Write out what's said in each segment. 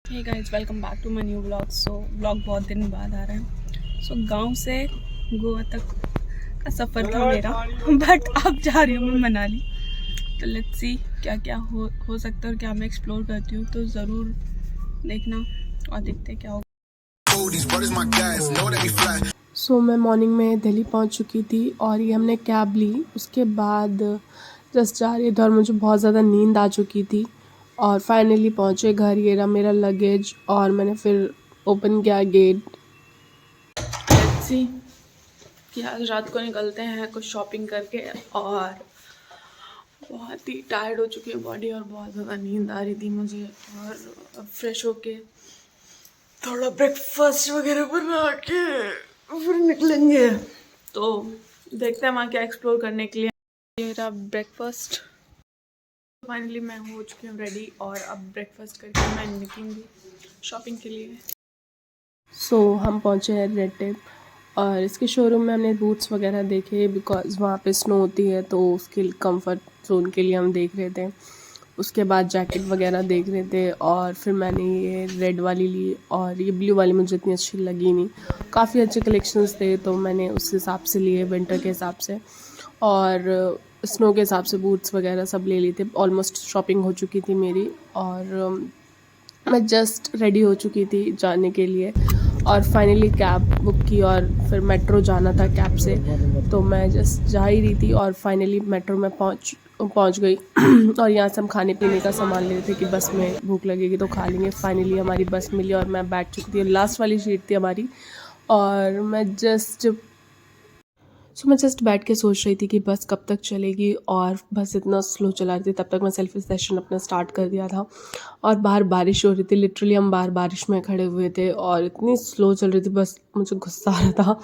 Hey guys, welcome back to my new blog. Blog बहुत दिन बाद आ रहा है। गांव से गोवा तक का सफ़र था मेरा बट अब जा रही हूँ मैं मनाली। तो लेट्स सी क्या क्या हो सकता है और क्या मैं एक्सप्लोर करती हूँ, तो ज़रूर देखना और देखते हैं क्या होगा। मैं मॉर्निंग में दिल्ली पहुँच चुकी थी और ये हमने कैब ली। उसके बाद जस्ट जा रही थी और मुझे बहुत ज़्यादा नींद आ चुकी थी और फाइनली पहुँचे घर। ये रहा मेरा लगेज और मैंने फिर ओपन किया गेट। लेट्स सी कि आज रात को निकलते हैं कुछ शॉपिंग करके, और बहुत ही टायर्ड हो चुकी है बॉडी और बहुत ज़्यादा नींद आ रही थी मुझे। और अब फ्रेश होके थोड़ा ब्रेकफास्ट वगैरह बना के फिर निकलेंगे। तो देखते हैं वहाँ क्या एक्सप्लोर करने के लिए। मेरा ब्रेकफास्ट फाइनली मैं हो चुकी हूँ रेडी और अब ब्रेकफास्ट करके मैं निकलूँगी शॉपिंग के लिए। हम पहुँचे हैं रेड टेप और इसके शोरूम में हमने बूट्स वगैरह देखे बिकॉज़ वहाँ पे स्नो होती है, तो उसके कंफर्ट जोन के लिए हम देख रहे थे। उसके बाद जैकेट वगैरह देख रहे थे और फिर मैंने ये रेड वाली ली और ये ब्लू वाली मुझे इतनी अच्छी लगी नहीं। काफ़ी अच्छे कलेक्शंस थे तो मैंने उस हिसाब से लिए, विंटर के हिसाब से। और स्नो के हिसाब से बूट्स वगैरह सब ले ली थी। ऑलमोस्ट शॉपिंग हो चुकी थी मेरी और मैं जस्ट रेडी हो चुकी थी जाने के लिए और फाइनली कैब बुक की और फिर मेट्रो जाना था कैब से। तो मैं जस्ट जा ही रही थी और फाइनली मेट्रो में पहुंच गई और यहाँ से हम खाने पीने का सामान ले रहे थे कि बस में भूख लगेगी तो खा लेंगे। फाइनली हमारी बस मिली और मैं बैठ चुकी थी, लास्ट वाली सीट थी हमारी। और मैं जस्ट बैठ के सोच रही थी कि बस कब तक चलेगी और बस इतना स्लो चला रही थी। तब तक मैं सेल्फी सेशन अपना स्टार्ट कर दिया था और बाहर बारिश हो रही थी। लिटरली हम बाहर बारिश में खड़े हुए थे और इतनी स्लो चल रही थी बस, मुझे गुस्सा आ रहा था।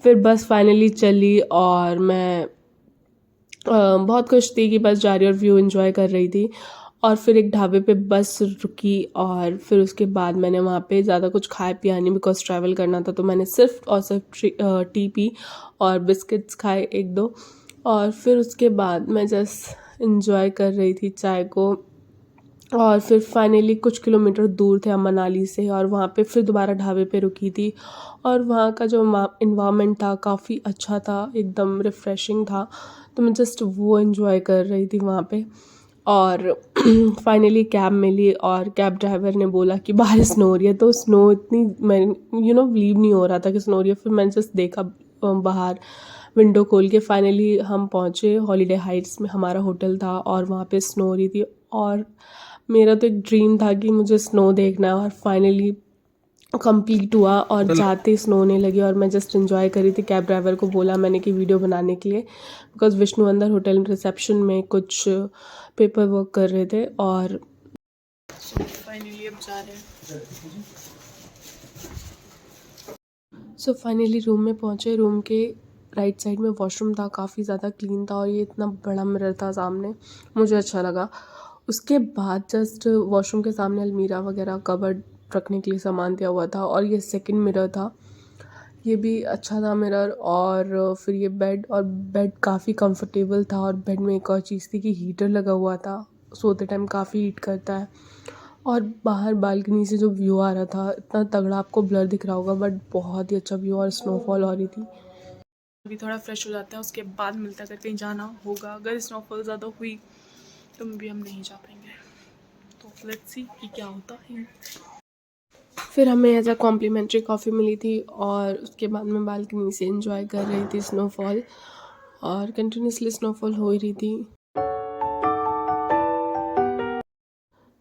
फिर बस फाइनली चली और मैं बहुत खुश थी कि बस जा रही और व्यू एंजॉय कर रही थी। और फिर एक ढाबे पे बस रुकी और फिर उसके बाद मैंने वहाँ पे ज़्यादा कुछ खाया पिया नहीं बिकॉज ट्रैवल करना था। तो मैंने सिर्फ और सिर्फ टी पी और बिस्किट्स खाए एक दो। और फिर उसके बाद मैं जस्ट इंजॉय कर रही थी चाय को। और फिर फाइनली कुछ किलोमीटर दूर थे हम मनाली से और वहाँ पे फिर दोबारा ढाबे पे रुकी थी। और वहाँ का जो इन्वामेंट था काफ़ी अच्छा था, एकदम रिफ़्रेशिंग था। तो मैं जस्ट वो एंजॉय कर रही थी वहाँ पे। और फाइनली कैब मिली और कैब ड्राइवर ने बोला कि बाहर स्नो हो रही है। तो स्नो इतनी, मैं बिलीव नहीं हो रहा था कि स्नो हो रही है। फिर मैंने जस्ट देखा बाहर विंडो खोल के। फाइनली हम पहुँचे हॉलीडे हाइट्स में, हमारा होटल था और वहाँ पे स्नो हो रही थी। और मेरा तो एक ड्रीम था कि मुझे स्नो देखना है और फाइनली कंप्लीट हुआ और जाते ही स्नो होने लगी और मैं जस्ट एंजॉय करी थी। कैब ड्राइवर को बोला मैंने कि वीडियो बनाने के लिए, बिकॉज विष्णु अंदर होटल रिसेप्शन में कुछ पेपर वर्क कर रहे थे। और फाइनली अब जा रहे हैं। फाइनली रूम में पहुँचे। रूम के राइट साइड में वॉशरूम था, काफ़ी ज़्यादा क्लीन था और ये इतना बड़ा मिरर था सामने, मुझे अच्छा लगा। उसके बाद जस्ट वॉशरूम के सामने अलमीरा वगैरह कबर्ड रखने के लिए सामान दिया हुआ था और ये सेकंड मिरर था, ये भी अच्छा था मिरर। और फिर ये बेड काफ़ी कंफर्टेबल था। और बेड में एक और चीज़ थी कि हीटर लगा हुआ था, सोते टाइम काफ़ी हीट करता है। और बाहर बालकनी से जो व्यू आ रहा था इतना तगड़ा, आपको ब्लर दिख रहा होगा बट बहुत ही अच्छा व्यू और स्नोफॉल हो रही थी। अभी थोड़ा फ्रेश हो जाता है, उसके बाद मिलता है। अगर कहीं जाना होगा, अगर स्नोफॉल ज़्यादा हुई तो भी हम नहीं जा पाएंगे। तो लेट्स सी कि क्या होता है। फिर हमें एज अ कॉम्प्लीमेंट्री कॉफ़ी मिली थी और उसके बाद मैं बालकनी से एंजॉय कर रही थी स्नोफॉल और कंटिन्यूसली स्नोफॉल हो ही रही थी।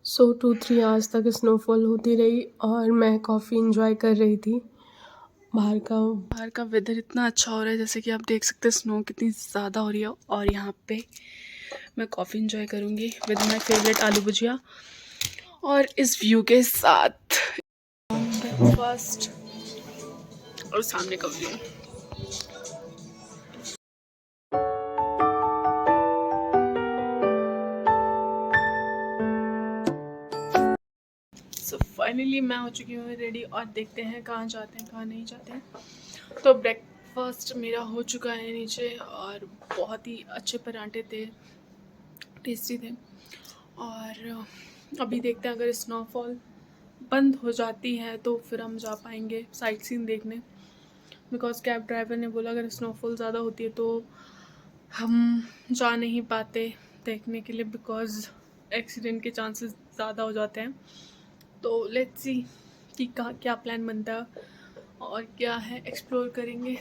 2-3 आवर्स तक स्नोफॉल होती रही और मैं कॉफ़ी एंजॉय कर रही थी। बाहर का वेदर इतना अच्छा हो रहा है, जैसे कि आप देख सकते हैं स्नो कितनी ज़्यादा हो रही है। और यहाँ पे मैं कॉफ़ी एंजॉय करूँगी विद माय फेवरेट आलू भुजिया और इस व्यू के साथ ब्रेकफास्ट और सामने का व्यू। फाइनली मैं हो चुकी हूँ रेडी और देखते हैं कहाँ जाते हैं कहाँ नहीं जाते हैं। तो ब्रेकफास्ट मेरा हो चुका है नीचे और बहुत ही अच्छे पराठे थे, टेस्टी थे। और अभी देखते हैं अगर स्नोफॉल बंद हो जाती है तो फिर हम जा पाएंगे साइट सीन देखने, बिकॉज़ कैब ड्राइवर ने बोला अगर स्नोफॉल ज़्यादा होती है तो हम जा नहीं पाते देखने के लिए, बिकॉज़ एक्सीडेंट के चांसेस ज़्यादा हो जाते हैं। तो लेट्स सी कि क्या प्लान बनता है और क्या है, एक्सप्लोर करेंगे।